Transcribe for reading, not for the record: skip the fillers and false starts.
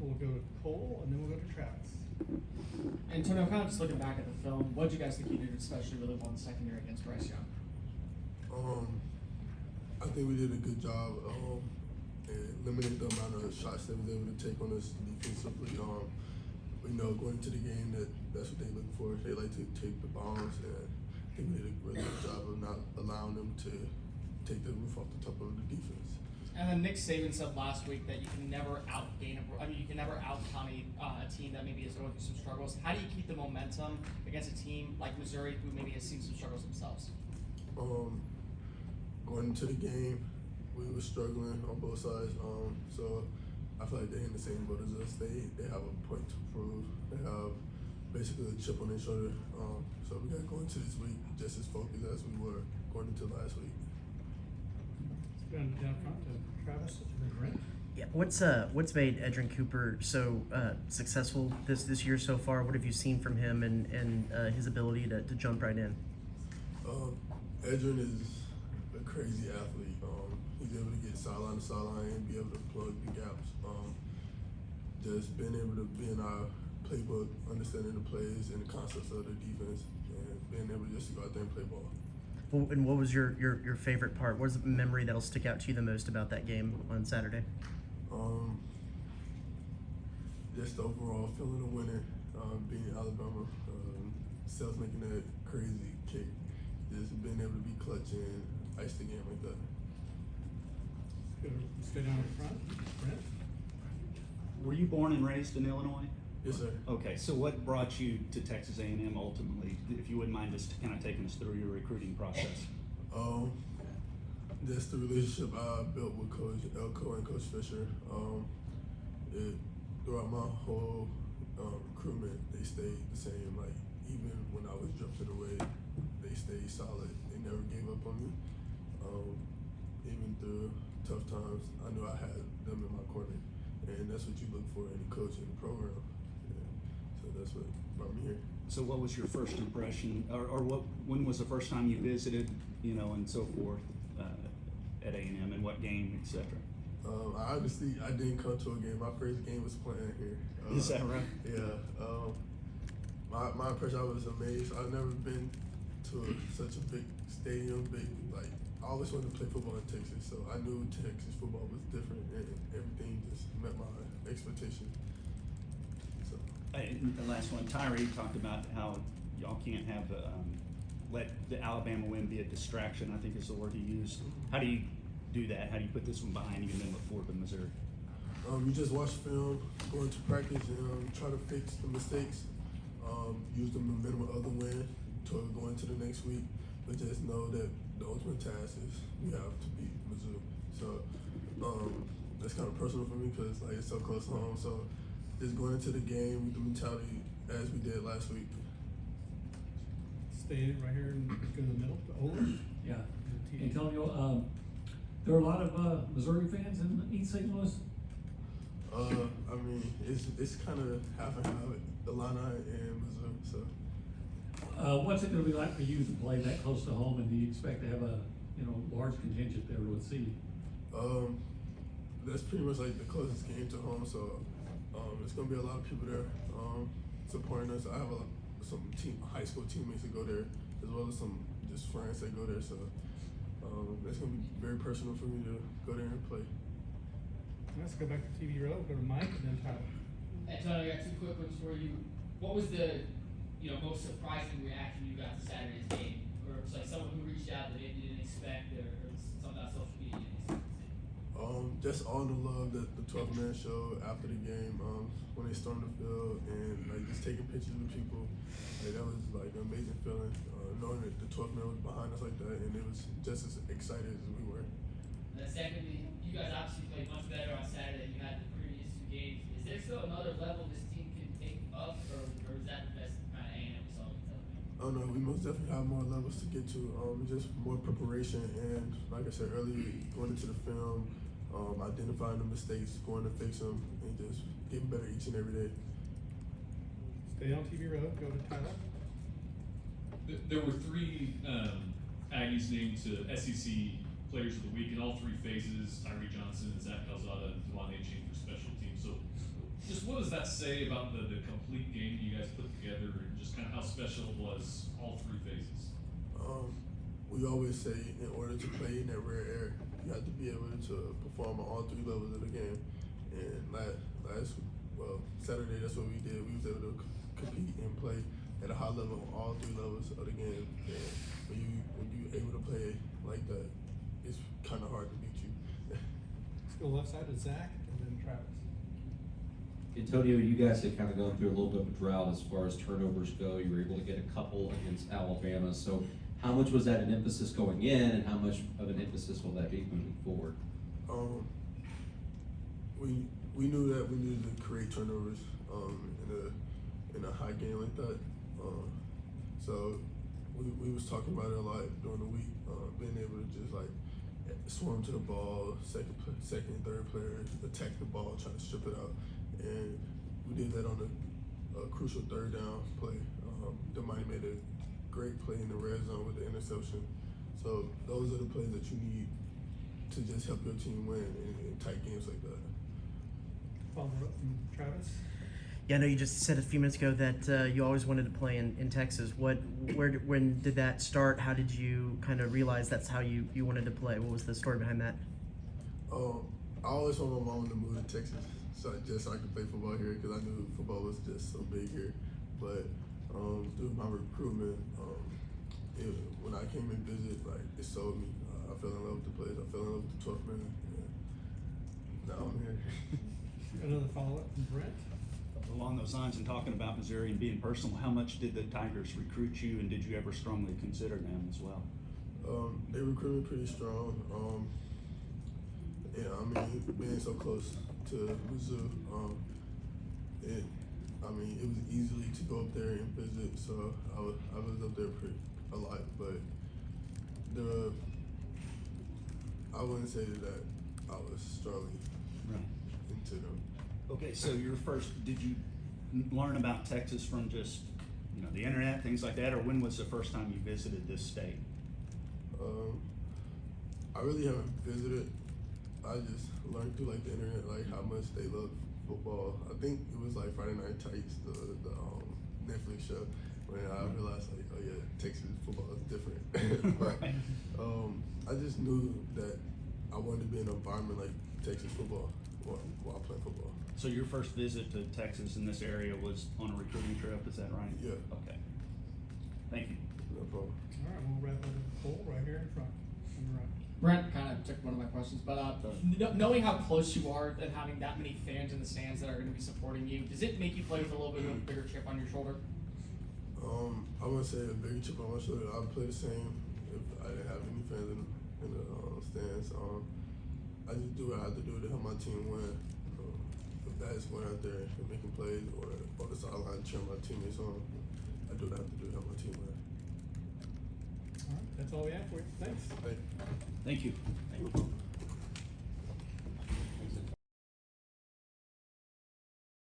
we'll go to Cole, and then we'll go to Travis. Antonio, kind of just looking back at the film, what did you guys think you did especially really well in the secondary against Bryce Young? I think we did a good job limiting the amount of shots that we were able to take on us defensively. We know going into the game that's what they look for. They like to take the bombs, and I think we did a really good job of not allowing them to take the roof off the top of the defense. And then Nick Saban said last week that you can never you can never out-count a team that maybe is going through some struggles. How do you keep the momentum against a team like Missouri who maybe has seen some struggles themselves? Going into the game, we were struggling on both sides. So I feel like they're in the same boat as us. They have a point to prove. They have basically a chip on their shoulder. So we got to go into this week just as focused as we were going into last week. Let's go down front to Travis and then Brent. Yeah, what's made Edrin Cooper so successful this year so far? What have you seen from him and his ability to jump right in? Edrin is a crazy athlete. He's able to get sideline to sideline and be able to plug the gaps. Just being able to be in our playbook, understanding the plays and the concepts of the defense, and being able just to go out there and play ball. Well, and what was your favorite part? What was the memory that'll stick out to you the most about that game on Saturday? Just the overall feeling of winning, being in Alabama, Self making that crazy kick, just being able to be clutch and ice the game like that. Let's go down in front. Brent. Were you born and raised in Illinois? Yes, sir. Okay, so what brought you to Texas A&M ultimately? If you wouldn't mind just kind of taking us through your recruiting process. Just the relationship I built with Coach Elko and Coach Fisher. Throughout my whole recruitment, they stayed the same. Like even when I was drifting away, they stayed solid. They never gave up on me. Even through tough times, I knew I had them in my corner, and that's what you look for in a coach in the program. Yeah. So that's what brought me here. So what was your first impression, or when was the first time you visited, and so forth at A&M, and what game, etc.? I didn't come to a game. My first game was playing here. Is that right? Yeah. My impression, I was amazed. I've never been to such a big stadium. I always wanted to play football in Texas, so I knew Texas football was different, and everything just met my expectations. So. And the last one, Tyree talked about how y'all can't have let the Alabama win be a distraction, I think is the word he used. How do you do that? How do you put this one behind you and then look forward to Missouri? You just watch film, go into practice, and try to fix the mistakes. Use the momentum of the win to go into the next week, but just know that the ultimate task is we have to beat Mizzou. So that's kind of personal for me because it's so close to home. So just going into the game with the mentality as we did last week. Stay right here in the middle. Olin. Yeah. Antonio, there are a lot of Missouri fans in East St. Louis. I mean, it's kind of half and half, Illini and Missouri. So. What's it going to be like for you to play that close to home, and do you expect to have a large contingent there with seating? That's pretty much like the closest game to home, so it's going to be a lot of people there supporting us. I have some high school teammates that go there, as well as some just friends that go there. So it's going to be very personal for me to go there and play. Let's go back to TV row. Go to Mike and then Tyler. Antonio, I got two quick ones for you. What was the most surprising reaction you got to Saturday's game? Or it's like someone who reached out that maybe you didn't expect, or something on social media you didn't expect? Just all the love that the 12th man showed after the game, when they stormed the field and just taking pictures with people. That was an amazing feeling, knowing that the 12th man was behind us like that, and it was just as excited as we were. And then secondly, you guys obviously played much better on Saturday than you had the previous two games. Is there still another level this team can take up, or is that the best kind of A&M we saw? Oh no, we most definitely have more levels to get to. Just more preparation, and like I said earlier, going into the film, identifying the mistakes, going to fix them, and just getting better each and every day. Stay on TV row. Go to Tyler. There were three Aggies named to SEC players of the week in all three phases, Tyree Johnson and Zach Calzada and Devon Aching for special teams. So just what does that say about the complete game you guys put together and just kind of how special it was all three phases? We always say in order to play in that rare air, you have to be able to perform on all three levels of the game. And Saturday, that's what we did. We was able to compete and play at a high level on all three levels of the game. And when you able to play like that, it's kind of hard to beat you. Let's go left side to Zach and then Travis. Antonio, you guys had kind of gone through a little bit of a drought as far as turnovers go. You were able to get a couple against Alabama. So how much was that an emphasis going in, and how much of an emphasis will that be moving forward? We knew that we needed to create turnovers in a high game like that. So we was talking about it a lot during the week, being able to just like swarm to the ball, second and third players, attack the ball, try to strip it out. And we did that on a crucial third down play. Damani made a great play in the red zone with the interception. So those are the plays that you need to just help your team win in tight games like that. Follow up from Travis. Yeah, I know you just said a few minutes ago that you always wanted to play in Texas. When did that start? How did you kind of realize that's how you wanted to play? What was the story behind that? I always wanted my mom to move to Texas so I could play football here because I knew football was just so big here. But through my recruitment, when I came and visited, like it sold me. I fell in love with the place. I fell in love with the 12th man. And now I'm here. Another follow up from Brent. Along those lines, and talking about Missouri and being personal, how much did the Tigers recruit you, and did you ever strongly consider them as well? They recruited me pretty strong. Yeah, I mean, being so close to Mizzou, it was easily to go up there and visit. So I was up there a lot, but I wouldn't say that I was strongly into them. Okay, so did you learn about Texas from just, the internet, things like that, or when was the first time you visited this state? I really haven't visited. I just learned through like the internet, like how much they love football. I think it was like Friday Night Tights, the Netflix show, when I realized like, oh yeah, Texas football is different. But I just knew that I wanted to be in an environment like Texas football while playing football. So your first visit to Texas in this area was on a recruiting trip, is that right? Yeah. Okay. Thank you. No problem. All right, we'll wrap up with Cole right here in front. On the right. Brent kind of took one of my questions, but knowing how close you are and having that many fans in the stands that are going to be supporting you, does it make you play with a little bit of a bigger chip on your shoulder? I wouldn't say a big chip on my shoulder. I'd play the same if I didn't have any fans in the stands. I just do what I have to do to help my team win. If that's going out there and making plays or on the sideline cheering my teammates on, I do what I have to do to help my team win. All right, that's all we have for you. Thanks. Thank you. Thank you.